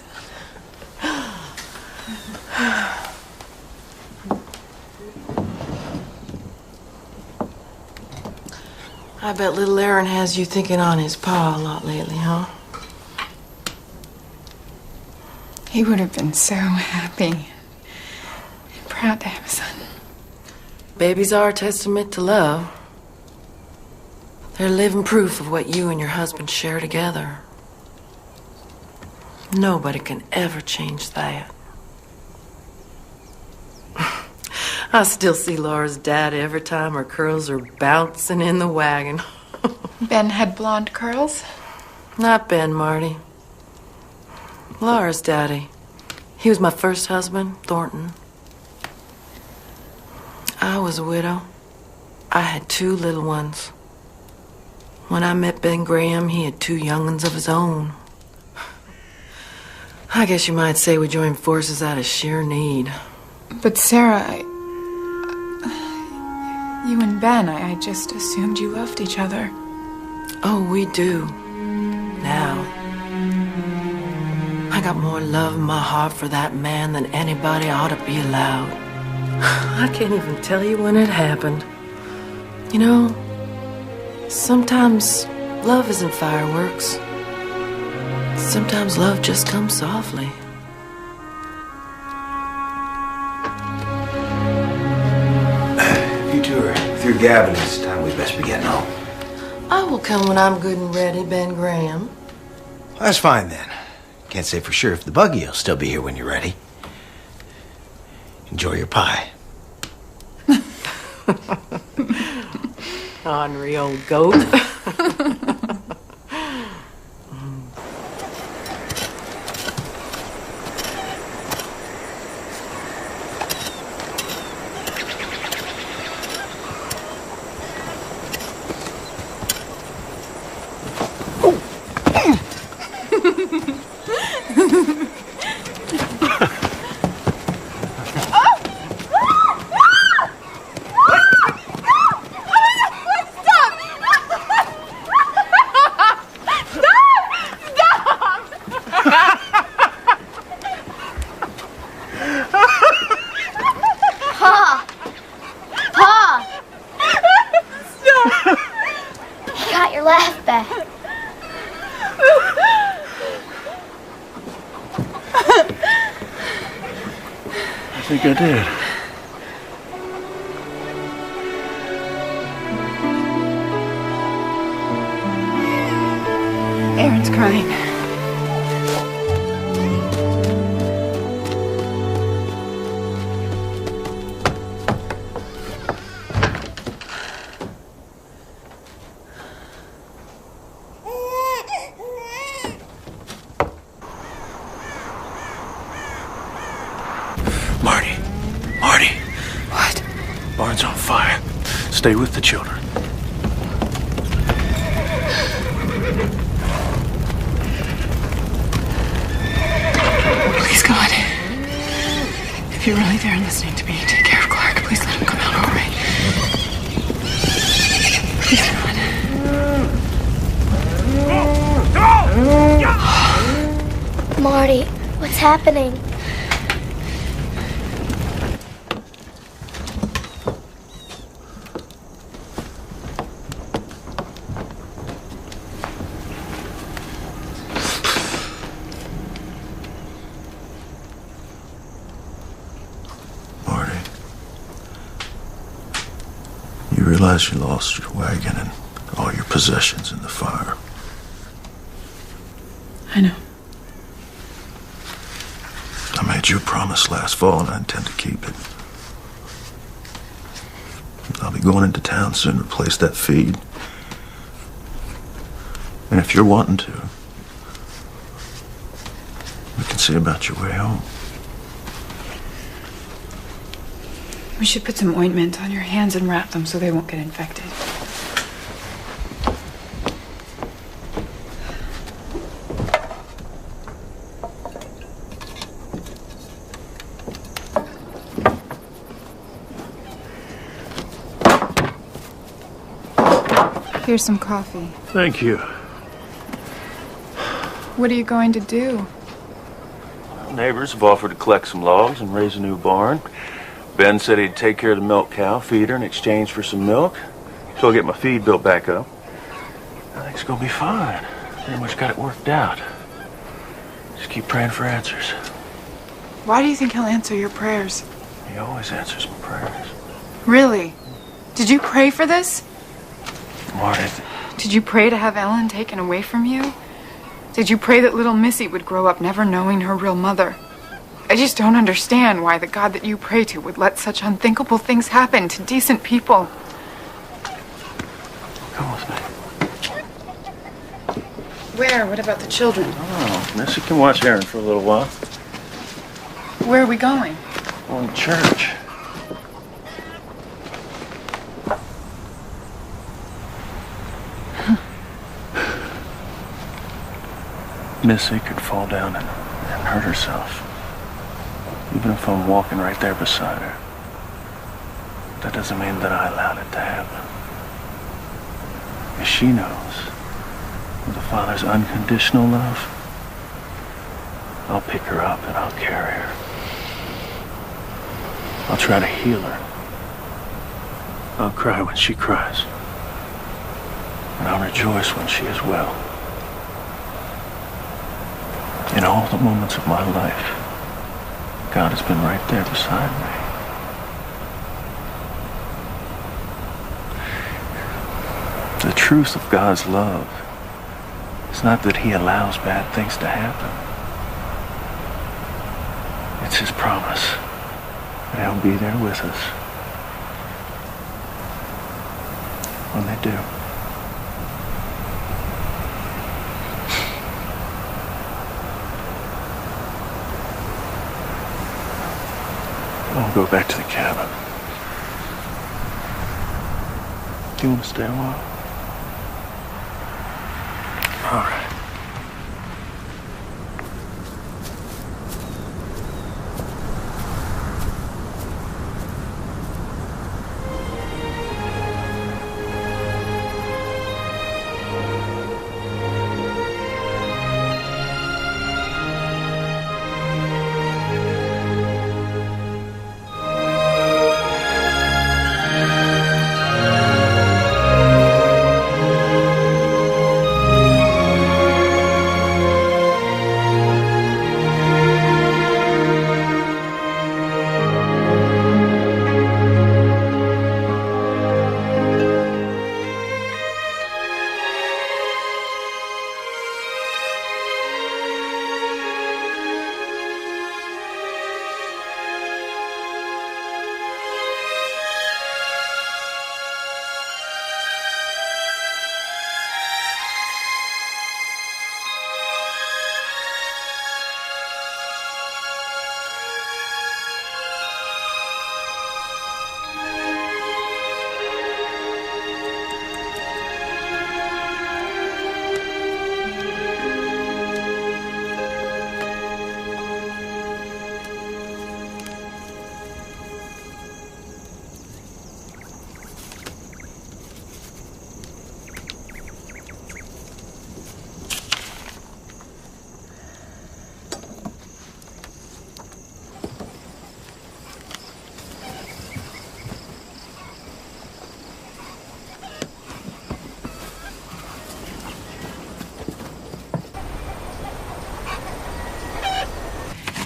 I bet little Aaron has you thinking on his pa a lot lately, huh? He would have been so happy and proud to have a son. Babies are a testament to love. They're living proof of what you and your husband share together. Nobody can ever change that. I still see Laura's dad every time her curls are bouncing in the wagon. Ben had blonde curls? Not Ben, Marty. Laura's daddy. He was my first husband, Thornton. I was a widow. I had 2 little ones. When I met Ben Graham, he had 2 young ones of his own. I guess you might say we joined forces out of sheer need. But Sarah, you and Ben, I just assumed you loved each other. Oh, we do. Now. I got more love in my heart for that man than anybody ought to be allowed. I can't even tell you when it happened. You know, sometimes love isn't fireworks. Sometimes love just comes softly. If you two are through gabbing, it's time we best be getting home. I will come when I'm good and ready, Ben Graham. That's fine then. Can't say for sure if the buggy will still be here when you're ready. Enjoy your pie. Ornery old goat. Laugh back. I think I did. Aaron's crying. Marty. What? Barn's on fire. Stay with the children. Please, God. If you're really there and listening to me, take care of Clark. Please let him come out all right. Please, God. Marty, what's happening? You realize you lost your wagon and all your possessions in the fire. I know. I made you a promise last fall, and I intend to keep it. I'll be going into town soon to replace that feed. And if you're wanting to, we can see about your way home. We should put some ointment on your hands and wrap them so they won't get infected. Here's some coffee. Thank you. What are you going to do? Neighbors have offered to collect some logs and raise a new barn. Ben said he'd take care of the milk cow, feed her in exchange for some milk. So I'll get my feed built back up. I think it's gonna be fine. Pretty much got it worked out. Just keep praying for answers. Why do you think he'll answer your prayers? He always answers my prayers. Really? Did you pray for this? Marty, Did you pray to have Ellen taken away from you? Did you pray that little Missy would grow up never knowing her real mother? I just don't understand why the God that you pray to would let such unthinkable things happen to decent people. come with me. Where? What about the children? Oh, Missy can watch Aaron for a little while. Where are we going? Going to church. Missy could fall down and hurt herself. Even if I'm walking right there beside her. That doesn't mean that I allowed it to happen. If she knows of the Father's unconditional love, I'll pick her up and I'll carry her. I'll try to heal her. I'll cry when she cries. And I'll rejoice when she is well. In all the moments of my life, God has been right there beside me. The truth of God's love is not that He allows bad things to happen. It's His promise that He'll be there with us when they do. I'll go back to the cabin. Do you want to stay a while? All right.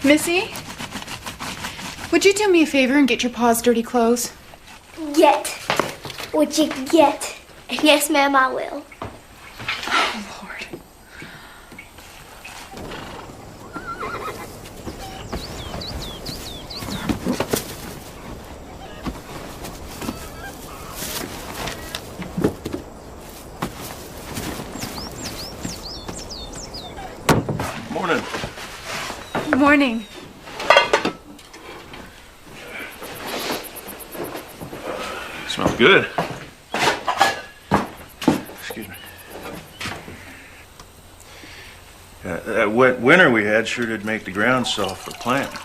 Missy? Would you do me a favor and get your pa's dirty clothes? Get what you can get. Yes, ma'am, I will. Oh, Lord. Morning. Good morning. Smells good. Excuse me. That wet winter we had sure did make the ground soft for planting.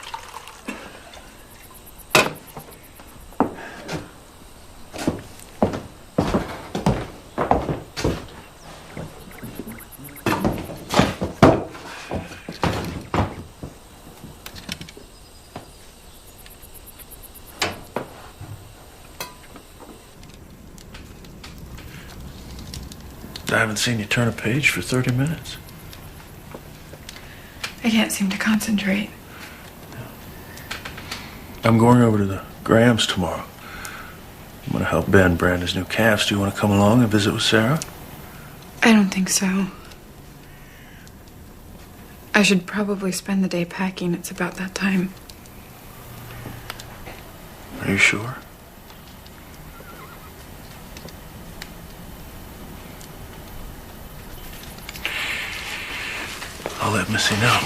I haven't seen you turn a page for 30 minutes. I can't seem to concentrate. I'm going over to the Grahams tomorrow. I'm going to help Ben brand his new calves. Do you want to come along and visit with Sarah? I don't think so. I should probably spend the day packing. It's about that time. Are you sure? I'll let Missy know.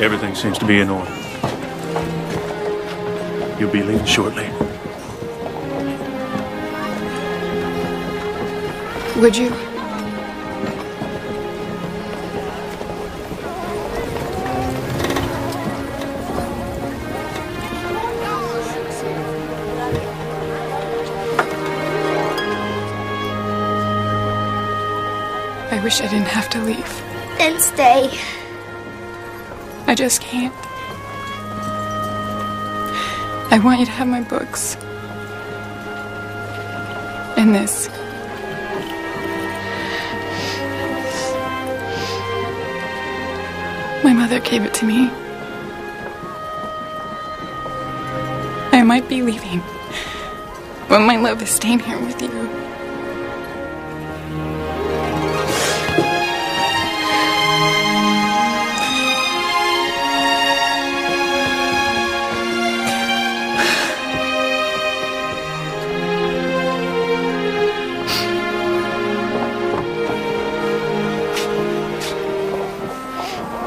Everything seems to be in order. You'll be leaving shortly. Would you? I wish I didn't have to leave. Then stay. I just can't. I want you to have my books. And this. My mother gave it to me. I might be leaving, but my love is staying here with you.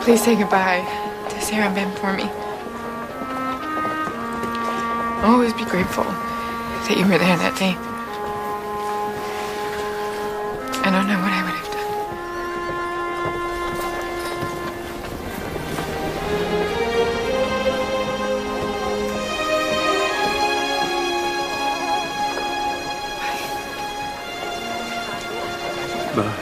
Please say goodbye to Sarah and Ben for me. I'll always be grateful that you were there that day. I don't know what I would have done. Bye.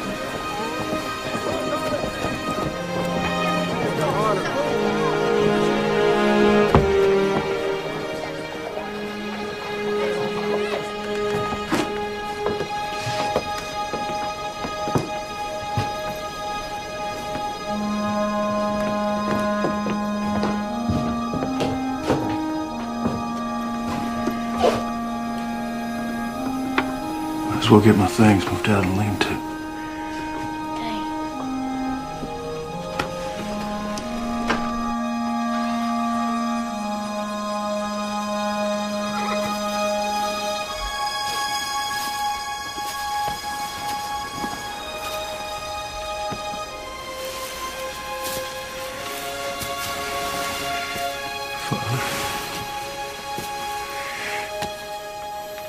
Might as well get my things moved out and lean to.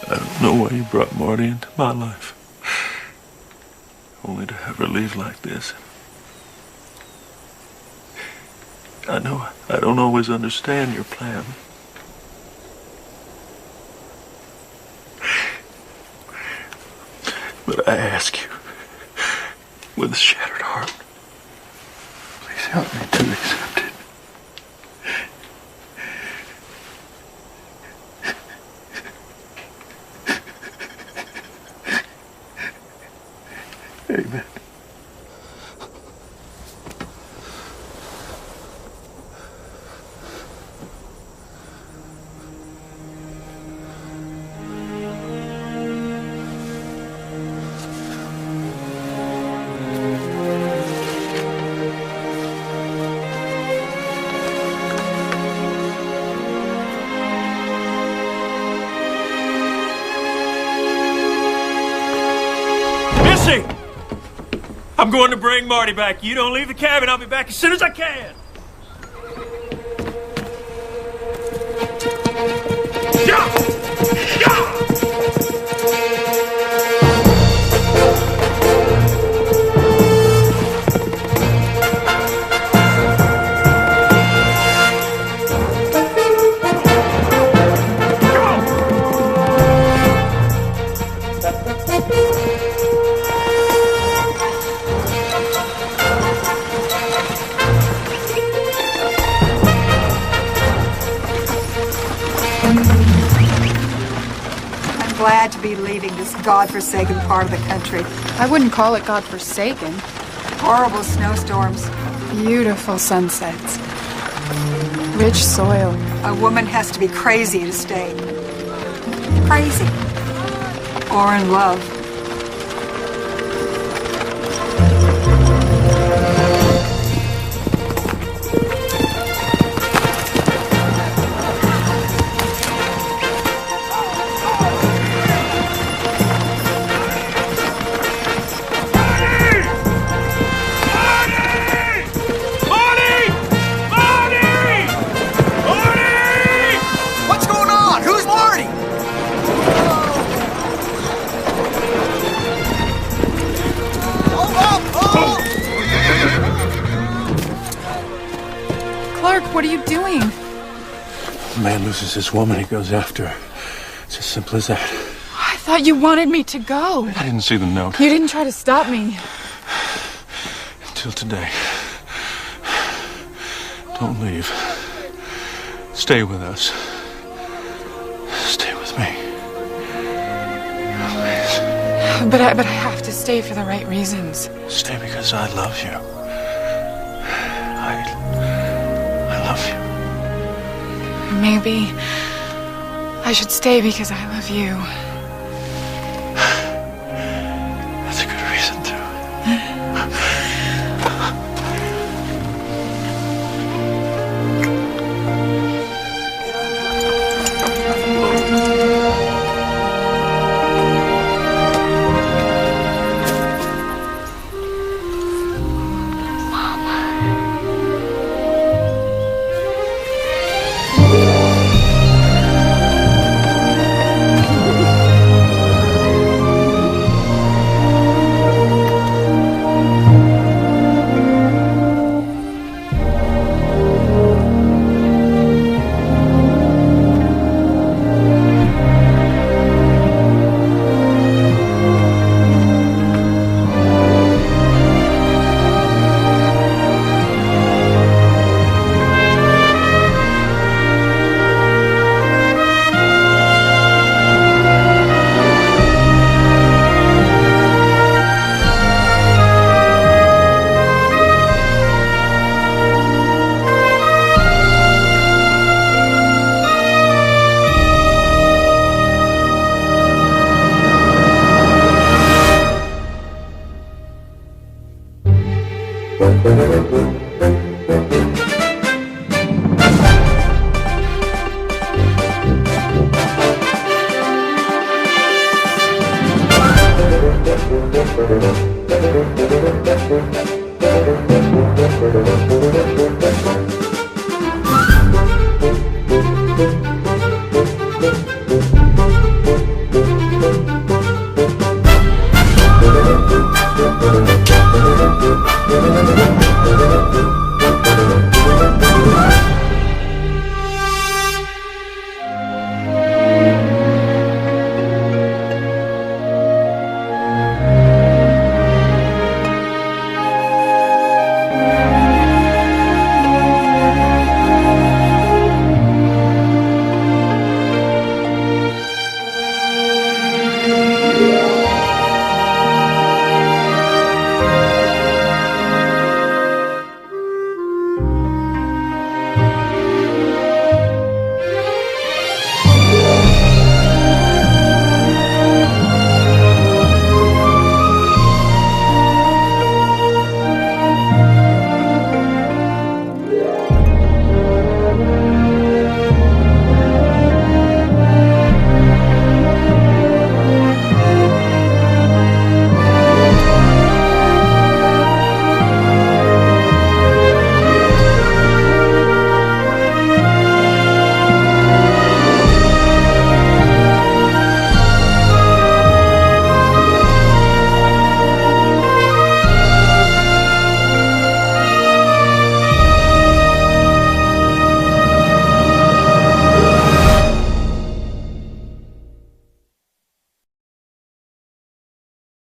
I don't know why you brought Marty into my life. Only to have her leave like this. I know I don't always understand your plan. But I ask you, with a shattered heart, please help me to accept it. Amen. Missy! I'm going to bring Marty back. You don't leave the cabin. I'll be back as soon as I can. Glad to be leaving this godforsaken part of the country. I wouldn't call it godforsaken. Horrible snowstorms. Beautiful sunsets. Rich soil. A woman has to be crazy to stay. Crazy. Or in love. What are you doing? A man loses his woman, he goes after her. It's as simple as that. I thought you wanted me to go. I didn't see the note. You didn't try to stop me. Until today. Don't leave. Stay with us. Stay with me. Please. But I have to stay for the right reasons. Stay because I love you. I love you. Maybe I should stay because I love you. That's a good reason to. Thank you.